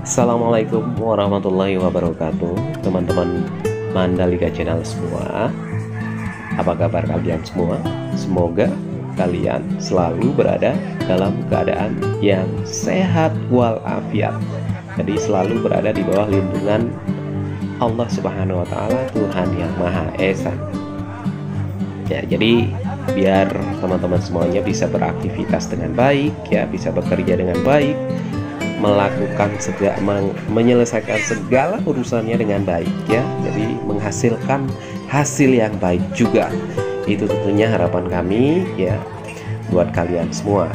Assalamualaikum warahmatullahi wabarakatuh, teman-teman Mandalika Channel semua. Apa kabar kalian semua? Semoga kalian selalu berada dalam keadaan yang sehat walafiat. Jadi selalu berada di bawah lindungan Allah Subhanahu wa Ta'ala, Tuhan yang Maha Esa. Ya, jadi biar teman-teman semuanya bisa beraktivitas dengan baik, ya, bisa bekerja dengan baik, menyelesaikan segala urusannya dengan baik, ya. Jadi menghasilkan hasil yang baik juga. Itu tentunya harapan kami, ya, buat kalian semua.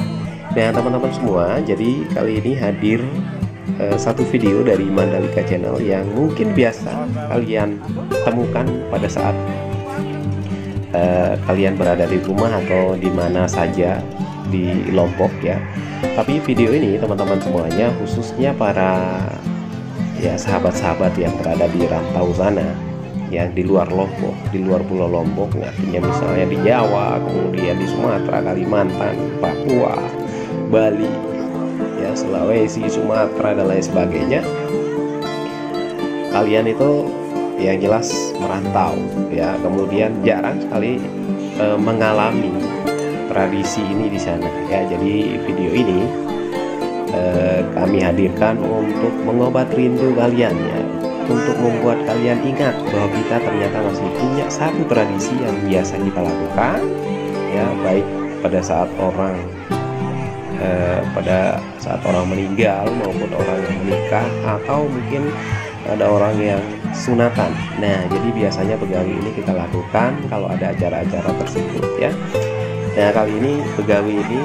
Nah, teman-teman semua, jadi kali ini hadir satu video dari Mandalika Channel yang mungkin biasa kalian temukan pada saat kalian berada di rumah atau di mana saja di Lombok, ya. Tapi video ini teman-teman semuanya, khususnya para sahabat-sahabat yang berada di rantau sana, yang di luar Lombok, di luar Pulau Lombok, artinya misalnya di Jawa, kemudian di Sumatera, Kalimantan, Papua, Bali, ya, Sulawesi, Sumatera dan lain sebagainya. Kalian itu yang jelas merantau, ya, kemudian jarang sekali mengalami tradisi ini di sana, ya. Jadi video ini kami hadirkan untuk mengobat rindu kalian, ya, untuk membuat kalian ingat bahwa kita ternyata masih punya satu tradisi yang biasa kita lakukan, ya, baik pada saat orang meninggal maupun orang yang menikah, atau mungkin ada orang yang sunatan. Nah, jadi biasanya begawi ini kita lakukan kalau ada acara-acara tersebut, ya. Nah, kali ini begawi ini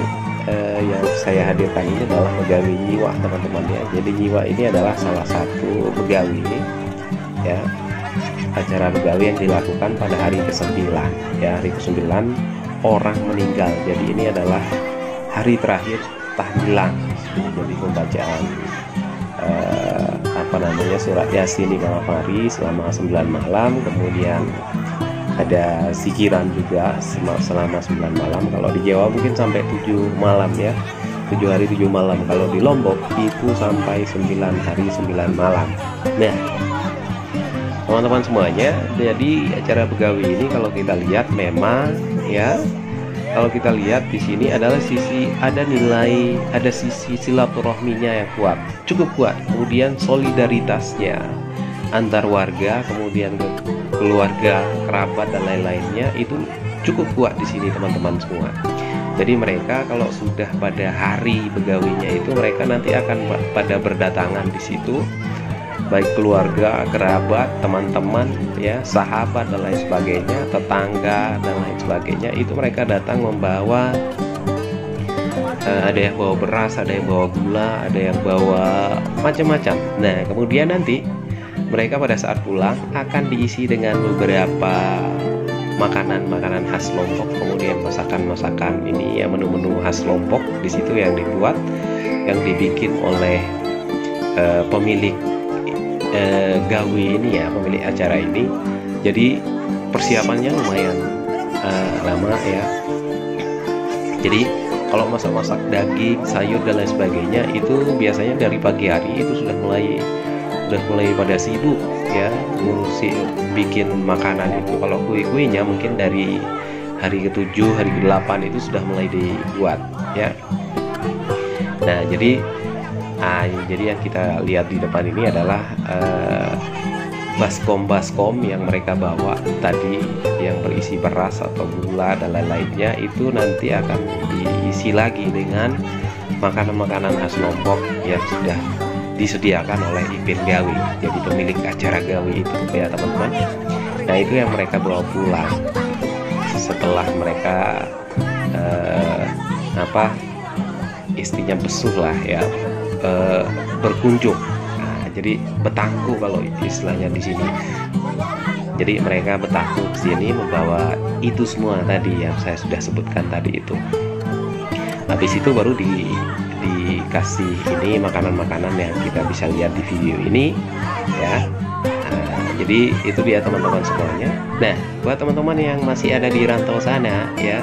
yang saya hadirkan ini adalah begawi nyiwa, teman-teman, ya. Jadi nyiwa ini adalah salah satu begawi, ya, acara begawi yang dilakukan pada hari ke-9, ya, hari ke-9 orang meninggal. Jadi ini adalah hari terakhir tahlilan, jadi pembacaan surat Yasin di malam hari selama 9 malam, kemudian ada zikiran juga selama 9 malam. Kalau di Jawa mungkin sampai 7 malam, ya, 7 hari 7 malam. Kalau di Lombok itu sampai 9 hari 9 malam. Nah, teman-teman semuanya, jadi acara begawi ini kalau kita lihat memang, ya, kalau kita lihat di sini adalah ada sisi silaturahminya yang kuat, cukup kuat. Kemudian solidaritasnya antar warga, kemudian keluarga, kerabat dan lain-lainnya itu cukup kuat di sini, teman-teman semua. Jadi mereka kalau sudah pada hari begawinya itu, mereka nanti akan pada berdatangan di situ, baik keluarga, kerabat, teman-teman, ya, sahabat dan lain sebagainya, tetangga dan lain sebagainya. Itu mereka datang membawa ada yang bawa beras, ada yang bawa gula, ada yang bawa macam-macam. Nah, kemudian nanti mereka pada saat pulang akan diisi dengan beberapa makanan-makanan khas Lombok, kemudian masakan-masakan ini, ya, menu-menu khas Lombok di situ yang dibuat, yang dibikin oleh pemilik gawi ini, ya, pemilik acara ini. Jadi persiapannya lumayan lama, ya. Jadi kalau masak-masak daging, sayur dan lain sebagainya itu biasanya dari pagi hari itu sudah mulai pada sibuk, ya, ngurusi bikin makanan itu. Kalau kue-kuenya mungkin dari hari ke-7, hari ke-8 itu sudah mulai dibuat, ya. Nah, jadi yang kita lihat di depan ini adalah baskom yang mereka bawa tadi, yang berisi beras atau gula dan lain-lainnya. Itu nanti akan diisi lagi dengan makanan-makanan khas Lombok yang sudah disediakan oleh Ipin Gawi, jadi pemilik acara gawi itu, ya, teman-teman. Nah, itu yang mereka bawa pulang setelah mereka istinya besuh lah, ya, berkunjung. Nah, jadi betangku kalau istilahnya di sini. Jadi mereka betangku ke sini membawa itu semua tadi yang saya sudah sebutkan tadi itu. Habis itu baru dikasih ini makanan-makanan yang kita bisa lihat di video ini, ya. Nah, jadi itu dia, teman-teman semuanya. Nah, buat teman-teman yang masih ada di rantau sana, ya,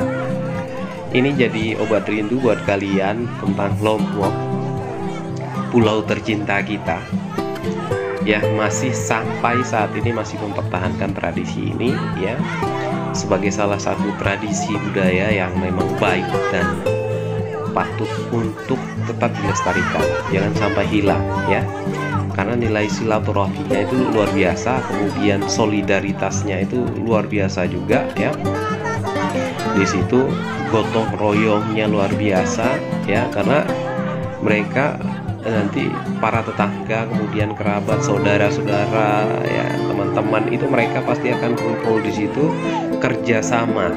ini jadi obat rindu buat kalian tentang Lombok. pulau tercinta kita, ya, masih sampai saat ini masih mempertahankan tradisi ini, ya, sebagai salah satu tradisi budaya yang memang baik dan patut untuk tetap dilestarikan, jangan sampai hilang, ya, karena nilai silaturahminya itu luar biasa, kemudian solidaritasnya itu luar biasa juga, ya. Di situ gotong royongnya luar biasa, ya, karena mereka nanti para tetangga, kemudian kerabat, saudara-saudara, ya, teman-teman itu mereka pasti akan kumpul di situ kerjasama,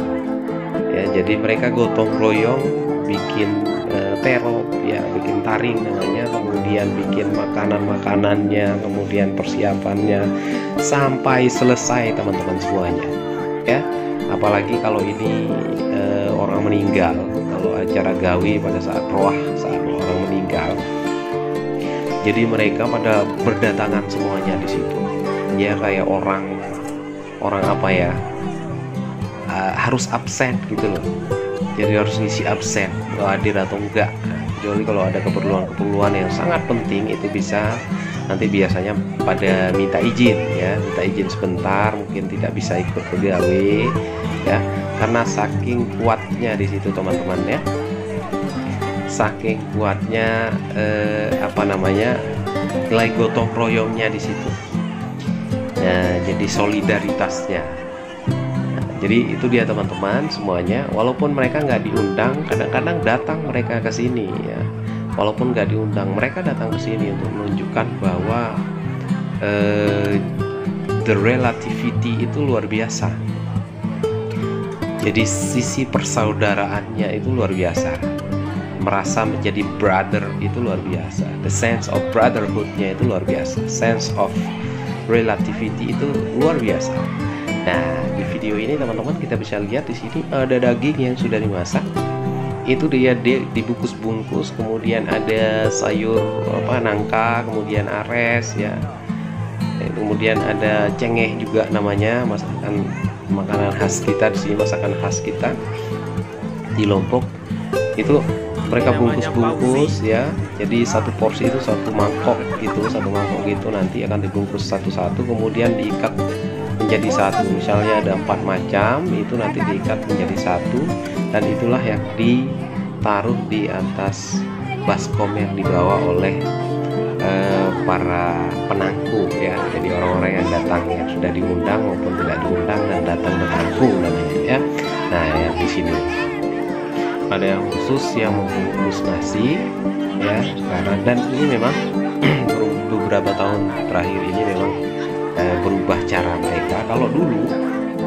ya. Jadi mereka gotong royong bikin terop, ya, bikin taring namanya, kemudian bikin makanan-makanannya, kemudian persiapannya sampai selesai teman-teman semuanya, ya. Apalagi kalau ini orang meninggal, kalau acara gawi pada saat roh, saat orang meninggal, jadi mereka pada berdatangan semuanya di situ, ya, kayak orang apa ya, harus absen gitu loh. Jadi harus ngisi absen kalau hadir atau enggak. Kecuali kalau ada keperluan yang sangat penting, itu bisa nanti biasanya pada minta izin, ya, minta izin sebentar, mungkin tidak bisa ikut ke gawe, ya, karena saking kuatnya di situ teman-teman, ya, saking kuatnya nilai gotong royongnya di situ. Nah, jadi solidaritasnya. Nah, jadi itu dia teman-teman semuanya. Walaupun mereka nggak diundang, kadang-kadang datang mereka ke sini, ya. Walaupun nggak diundang, mereka datang ke sini untuk menunjukkan bahwa the relativity itu luar biasa. Jadi sisi persaudaraannya itu luar biasa. Merasa menjadi brother itu luar biasa. The sense of brotherhoodnya itu luar biasa. Sense of relativity itu luar biasa. Nah, di video ini teman-teman kita bisa lihat di sini ada daging yang sudah dimasak. Itu dia dibungkus-bungkus, kemudian ada sayur nangka, kemudian ares, ya. Kemudian ada cengeh juga namanya, masakan makanan khas kita di sini, masakan khas kita di Lombok. Itu mereka bungkus-bungkus, ya. Jadi satu porsi itu satu mangkok gitu, nanti akan dibungkus satu-satu, kemudian diikat menjadi satu. Misalnya ada 4 macam, itu nanti diikat menjadi satu, dan itulah yang ditaruh di atas baskom yang dibawa oleh para penangku, ya. Jadi orang-orang yang datang, yang sudah diundang maupun tidak diundang dan datang bertangku namanya, ya. Nah, yang di sini ada yang khusus yang membungkus nasi, ya, sekarang, dan ini memang beberapa tahun terakhir ini memang berubah cara mereka. Kalau dulu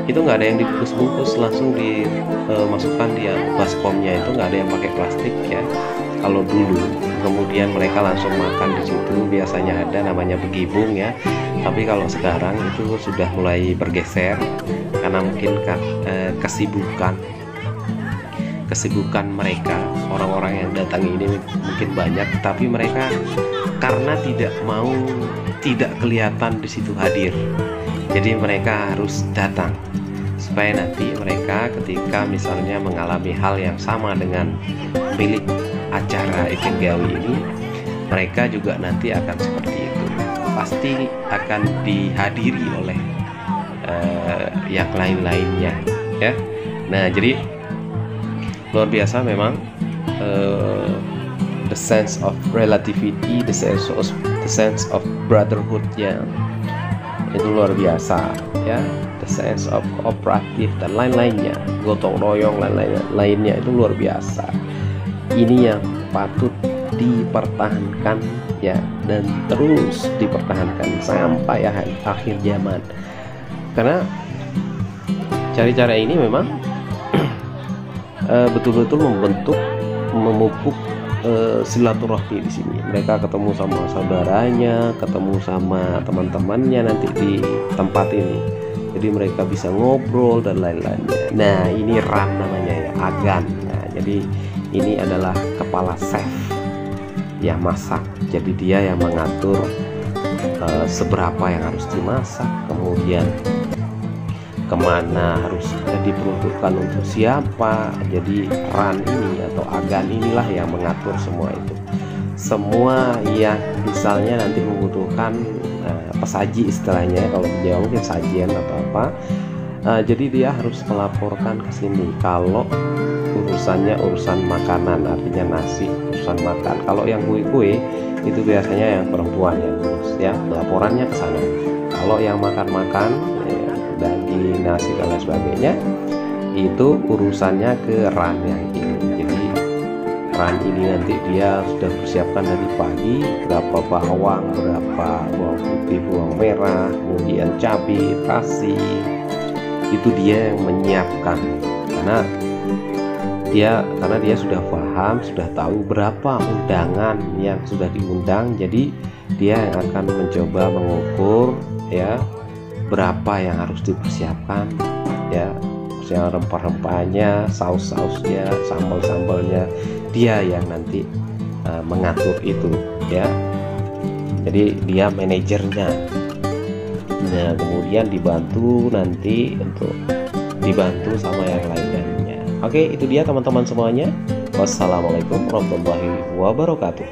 itu nggak ada yang dibungkus-bungkus, langsung dimasukkan di baskomnya, itu nggak ada yang pakai plastik, ya. Kalau dulu, kemudian mereka langsung makan di situ, biasanya ada namanya begibung, ya. Tapi kalau sekarang itu sudah mulai bergeser karena mungkin kesibukan mereka, orang-orang yang datang ini mungkin banyak, tapi mereka karena tidak kelihatan di situ hadir, jadi mereka harus datang supaya nanti mereka ketika misalnya mengalami hal yang sama dengan milik acara Iken Gawi ini, mereka juga nanti akan seperti itu, pasti akan dihadiri oleh yang lain-lainnya, ya. Nah, jadi luar biasa memang the sense of relativity, the sense of brotherhood, ya, itu luar biasa, ya. The sense of cooperative dan lain-lainnya, gotong royong lainnya itu luar biasa. Ini yang patut dipertahankan, ya, dan terus dipertahankan sampai akhir zaman, karena cara-cara ini memang betul-betul memupuk silaturahmi di sini. Mereka ketemu sama saudaranya, ketemu sama teman-temannya nanti di tempat ini. Jadi mereka bisa ngobrol dan lain-lainnya. Nah, ini ran namanya, ya, agan. Nah, jadi ini adalah kepala chef yang masak. Jadi dia yang mengatur seberapa yang harus dimasak, kemudian kemana harus diperuntukkan untuk siapa. Jadi ran ini atau agan inilah yang mengatur semua itu. semua yang misalnya nanti membutuhkan pesaji istilahnya, kalau di Jawa mungkin sajian atau apa. Jadi dia harus melaporkan ke sini kalau urusannya urusan makanan, artinya nasi, urusan makan. Kalau yang kue-kue itu biasanya yang perempuan yang ngurus ya, laporannya ke sana. Kalau yang makan-makan ya, daging, nasi dan lain sebagainya, itu urusannya ke ran yang ini. Jadi ran ini nanti dia sudah persiapkan dari pagi, berapa bawang, berapa bawang putih, bawang merah, kemudian cabai, terasi, itu dia yang menyiapkan, karena dia sudah paham, sudah tahu berapa undangan yang sudah diundang. Jadi dia yang akan mencoba mengukur ya berapa yang harus dipersiapkan ya, yang rempah-rempahnya, saus-sausnya, sambal-sambalnya, dia yang nanti mengatur itu ya. Jadi dia manajernya. Nah, kemudian dibantu nanti untuk dibantu sama yang lainnya. Oke, itu dia teman-teman semuanya. Wassalamualaikum warahmatullahi wabarakatuh.